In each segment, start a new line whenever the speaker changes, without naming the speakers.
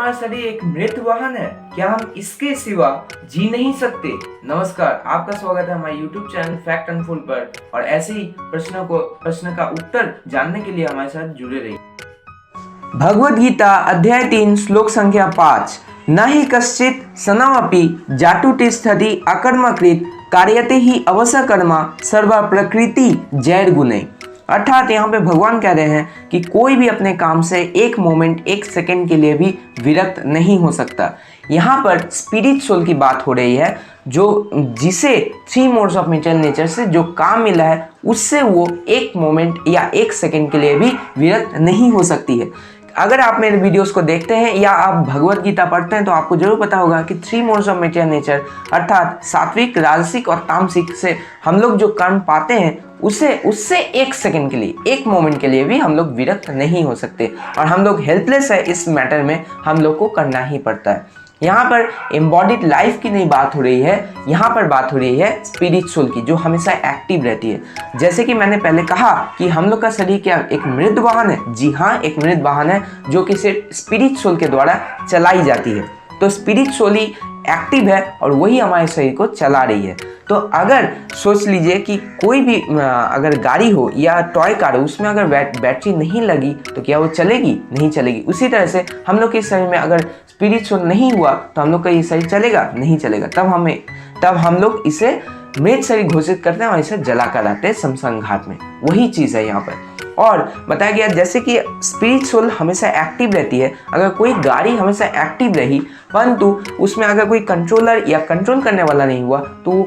हमारा शरीर एक मृत वाहन है? क्या हम इसके सिवा जी नहीं सकते? नमस्कार, आपका स्वागत है हमारे YouTube चैनल फैक्ट अनफोल्ड पर और ऐसे ही प्रश्न का उत्तर जानने के लिए हमारे साथ जुड़े रहिए। भगवद गीता अध्याय 3 श्लोक संख्या 5 न हि कश्चित सनमपि जातु तिष्ठति अकर्मकृत कार्यते ही अवसकर्मा सर्व प्रकृति जैर गुणे। अर्थात यहाँ पे भगवान कह रहे हैं कि कोई भी अपने काम से एक मोमेंट एक सेकंड के लिए भी विरक्त नहीं हो सकता। यहाँ पर स्पिरिट सोल की बात हो रही है, जो जिसे 3 मोड्स ऑफ मेटेरियल नेचर से जो काम मिला है उससे वो एक मोमेंट या एक सेकंड के लिए भी विरक्त नहीं हो सकती है। अगर आप मेरे वीडियोस को देखते हैं या आप भगवद गीता पढ़ते हैं तो आपको जरूर पता होगा कि 3 मोड्स ऑफ मेटेरियल नेचर अर्थात सात्विक, राजसिक और तामसिक से हम लोग जो कर्म पाते हैं उससे एक सेकंड के लिए, एक मोमेंट के लिए भी हम लोग विरक्त नहीं हो सकते और हम लोग हेल्पलेस है। इस मैटर में हम लोग को करना ही पड़ता है। यहाँ पर एम्बॉडीड लाइफ की नहीं बात हो रही है, यहाँ पर बात हो रही है स्पिरिट सोल की, जो हमेशा एक्टिव रहती है। जैसे कि मैंने पहले कहा कि हम लोग का शरीर क्या एक मृत वाहन है? जी हाँ, एक मृत वाहन है जो कि सिर्फ स्पिरिट सोल के द्वारा चलाई जाती है। तो स्पिरिट सोल ही एक्टिव है और वही हमारे शरीर को चला रही है। तो अगर सोच लीजिए कि कोई भी अगर गाड़ी हो या टॉय कार हो, उसमें अगर बैटरी नहीं लगी तो क्या वो चलेगी? नहीं चलेगी। उसी तरह से हम लोग के शरीर में अगर स्पिरिट सोल नहीं हुआ तो हम लोग का ये शरीर चलेगा? नहीं चलेगा। तब हम लोग इसे मृत शरीर घोषित करते हैं और इसे जला कर आते हैं शमशान घाट में। वही चीज़ है यहाँ पर। और बताया गया जैसे कि स्पिरिट सोल हमेशा एक्टिव रहती है। अगर कोई गाड़ी हमेशा एक्टिव रही परंतु उसमें अगर कोई कंट्रोलर या कंट्रोल करने वाला नहीं हुआ तो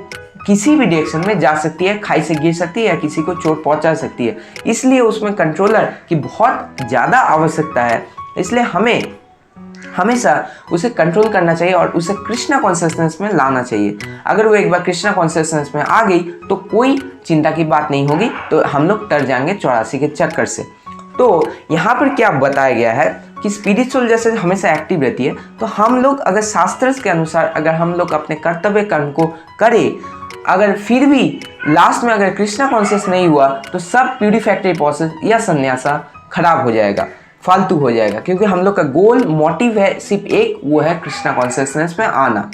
किसी भी डायरेक्शन में जा सकती है, खाई से गिर सकती है या किसी को चोट पहुंचा सकती है। इसलिए उसमें कंट्रोलर की बहुत ज़्यादा आवश्यकता है। इसलिए हमें हमेशा उसे कंट्रोल करना चाहिए और उसे कृष्णा कॉन्शियसनेस में लाना चाहिए। अगर वो एक बार कृष्णा कॉन्शियसनेस में आ गई तो कोई चिंता की बात नहीं होगी, तो हम लोग तर जाएंगे 84 के चक्कर से। तो यहाँ पर क्या बताया गया है कि स्पिरिट सोल जैसे हमेशा एक्टिव रहती है, तो हम लोग अगर शास्त्र के अनुसार अगर हम लोग अपने कर्तव्य कर्म को करें, अगर फिर भी लास्ट में अगर कृष्णा कॉन्शियस नहीं हुआ तो सब प्यूरिफैक्टरी प्रोसेस या संन्यासा खराब हो जाएगा, फालतू हो जाएगा। क्योंकि हम लोग का गोल मोटिव है सिर्फ एक, वो है कृष्णा कॉन्शियसनेस में आना।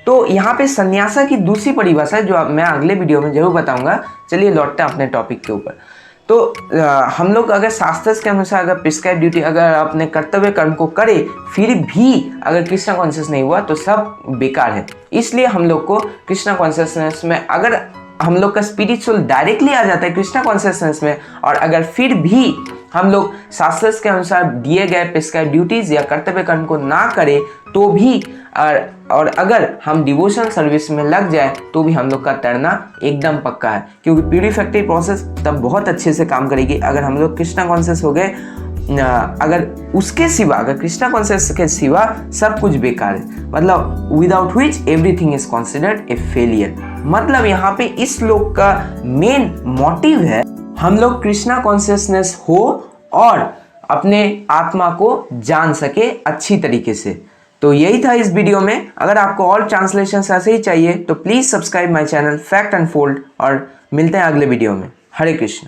तो यहाँ पे संन्यासा की दूसरी परिभाषा है जो मैं अगले वीडियो में जरूर बताऊंगा। चलिए लौटते हैं अपने टॉपिक के ऊपर। तो हम लोग अगर शास्त्र के अनुसार अगर प्रिस्क्राइब ड्यूटी अगर अपने कर्तव्य कर्म को करें फिर भी अगर कृष्णा कॉन्शियस नहीं हुआ तो सब बेकार है। इसलिए हम लोग को कृष्णा कॉन्शियसनेस में अगर हम लोग का स्पिरिट सोल डायरेक्टली आ जाता है कृष्णा कॉन्शियसनेस में, और अगर फिर भी हम लोग शास्त्र के अनुसार दिए गए प्रिस्क्राइब ड्यूटीज या कर्तव्य कर्म को ना करें तो भी और अगर हम डिवोशन सर्विस में लग जाए तो भी हम लोग का तैरना एकदम पक्का है। क्योंकि प्यूरिफैक्टरी प्रोसेस तब बहुत अच्छे से काम करेगी अगर हम लोग कृष्णा कॉन्शियस हो गए। अगर उसके सिवा अगर कृष्णा कॉन्शियस के सिवा सब कुछ बेकार है, मतलब without which everything is considered a failure. मतलब यहाँ पे इस श्लोक का मेन मोटिव है हम लोग कृष्णा कॉन्शियसनेस हो और अपने आत्मा को जान सके अच्छी तरीके से। तो यही था इस वीडियो में। अगर आपको और ट्रांसलेशन ऐसे ही चाहिए तो please subscribe my channel fact unfold और मिलते हैं अगले वीडियो में। हरे कृष्ण।